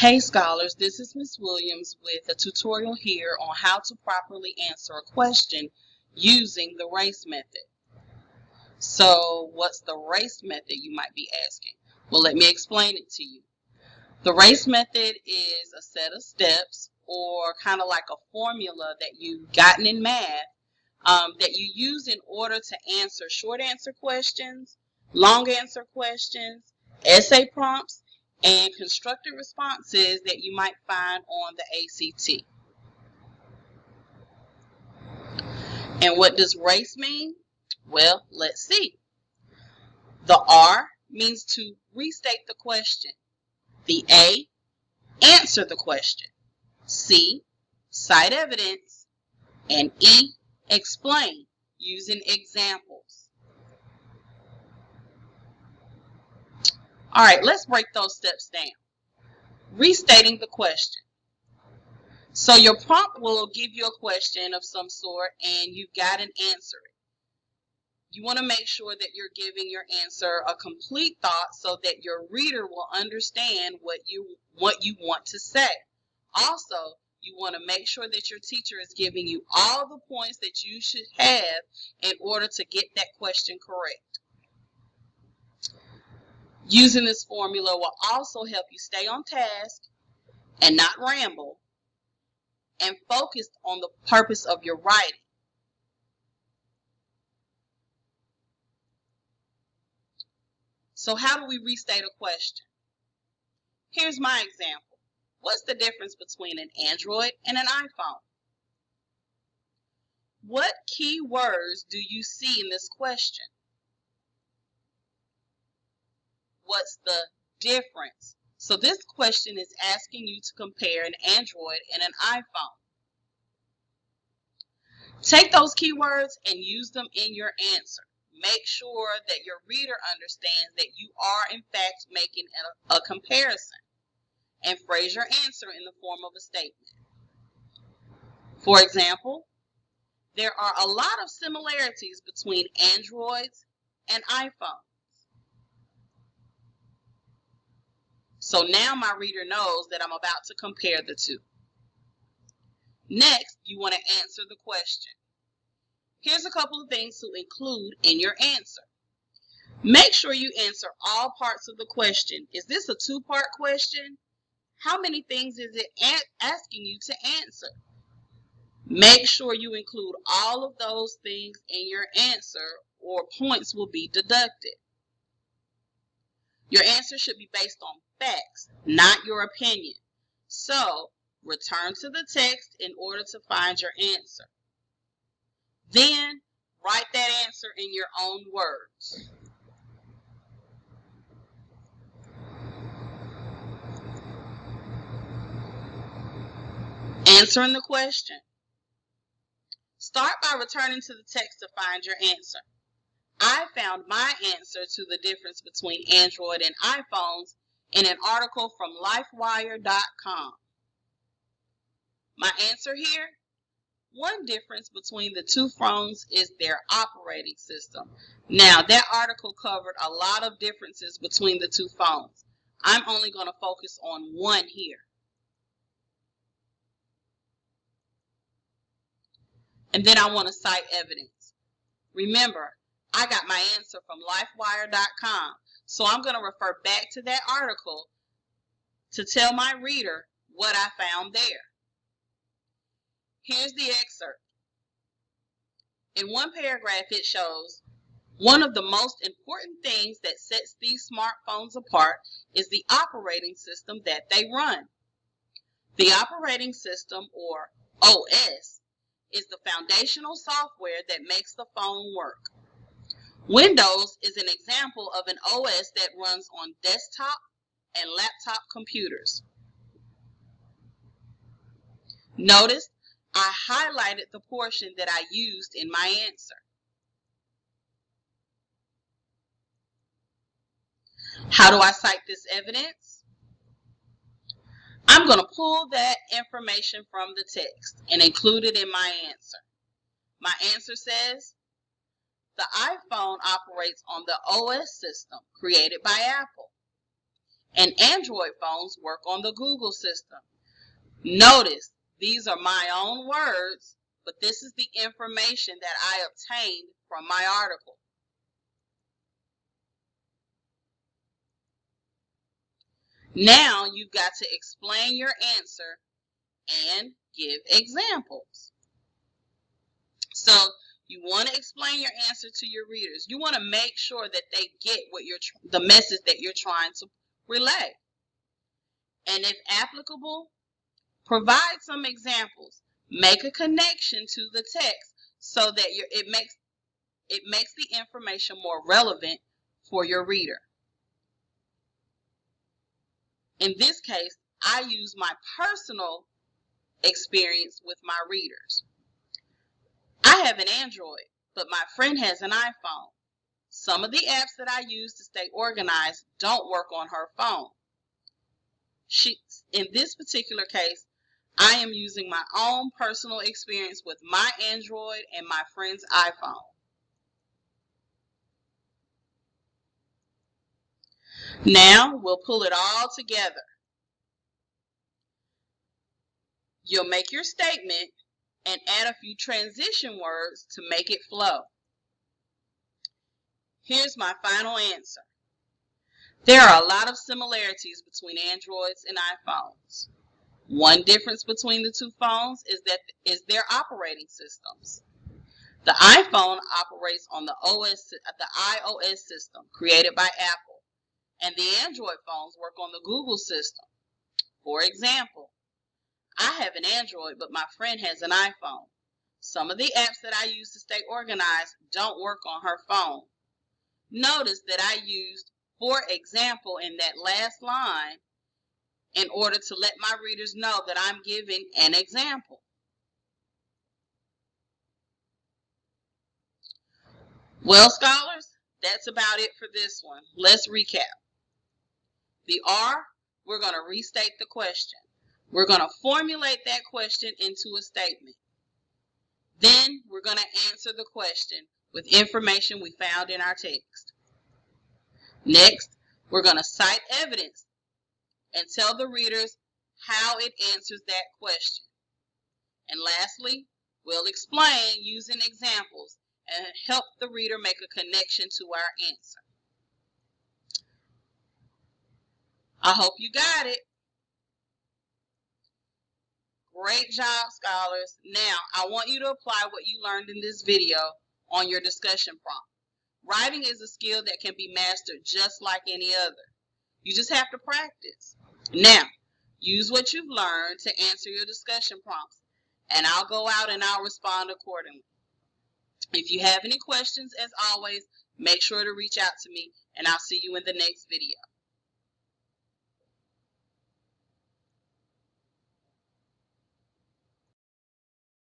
Hey scholars, this is Ms. Williams with a tutorial here on how to properly answer a question using the R.A.C.E method. So what's the R.A.C.E method, you might be asking? Well, let me explain it to you. The R.A.C.E method is a set of steps, or kind of like a formula that you've gotten in math that you use in order to answer short answer questions, long answer questions, essay prompts, and constructed responses that you might find on the ACT. And what does R.A.C.E mean? Well, let's see. The R means to restate the question. The A, answer the question. C, cite evidence. And E, explain using examples. All right, let's break those steps down. Restating the question. So your prompt will give you a question of some sort and you've got to answer it. You want to make sure that you're giving your answer a complete thought so that your reader will understand what you want to say. Also, you want to make sure that your teacher is giving you all the points that you should have in order to get that question correct. Using this formula will also help you stay on task and not ramble and focus on the purpose of your writing. So how do we restate a question? Here's my example. What's the difference between an Android and an iPhone? What key words do you see in this question? What's the difference? So this question is asking you to compare an Android and an iPhone. Take those keywords and use them in your answer. Make sure that your reader understands that you are in fact making a comparison, and phrase your answer in the form of a statement. For example, there are a lot of similarities between Androids and iPhones. So now my reader knows that I'm about to compare the two. Next, you want to answer the question. Here's a couple of things to include in your answer. Make sure you answer all parts of the question. Is this a two-part question? How many things is it asking you to answer? Make sure you include all of those things in your answer or points will be deducted. Your answer should be based on facts, not your opinion. So, return to the text in order to find your answer. Then, write that answer in your own words. Answering the question. Start by returning to the text to find your answer. I found my answer to the difference between Android and iPhones in an article from lifewire.com. My answer here? One difference between the two phones is their operating system. Now, that article covered a lot of differences between the two phones. I'm only going to focus on one here. And then I want to cite evidence. Remember, I got my answer from lifewire.com, so I'm going to refer back to that article to tell my reader what I found there. Here's the excerpt. In one paragraph, it shows, one of the most important things that sets these smartphones apart is the operating system that they run. The operating system, or OS, is the foundational software that makes the phone work. Windows is an example of an OS that runs on desktop and laptop computers. Notice I highlighted the portion that I used in my answer. How do I cite this evidence? I'm going to pull that information from the text and include it in my answer. My answer says, the iPhone operates on the OS system created by Apple. and Android phones work on the Google system. Notice, these are my own words, but this is the information that I obtained from my article. Now you've got to explain your answer and give examples. So you want to explain your answer to your readers. You want to make sure that they get what the message that you're trying to relay. And if applicable, provide some examples. Make a connection to the text so that it makes the information more relevant for your reader. In this case, I use my personal experience with my readers. I have an Android, but my friend has an iPhone. Some of the apps that I use to stay organized don't work on her phone. In this particular case, I am using my own personal experience with my Android and my friend's iPhone. Now we'll pull it all together. You'll make your statement and add a few transition words to make it flow. Here's my final answer. There are a lot of similarities between Androids and iPhones. One difference between the two phones is their operating systems. The iPhone operates on the iOS system created by Apple, and the Android phones work on the Google system. For example, I have an Android, but my friend has an iPhone. Some of the apps that I use to stay organized don't work on her phone. Notice that I used "for example" in that last line in order to let my readers know that I'm giving an example. Well, scholars, that's about it for this one. Let's recap. The R, we're going to restate the question. We're going to formulate that question into a statement. Then we're going to answer the question with information we found in our text. Next, we're going to cite evidence and tell the readers how it answers that question. And lastly, we'll explain using examples and help the reader make a connection to our answer. I hope you got it. Great job, scholars. Now, I want you to apply what you learned in this video on your discussion prompt. Writing is a skill that can be mastered just like any other. You just have to practice. Now, use what you've learned to answer your discussion prompts, and I'll go out and I'll respond accordingly. If you have any questions, as always, make sure to reach out to me, and I'll see you in the next video.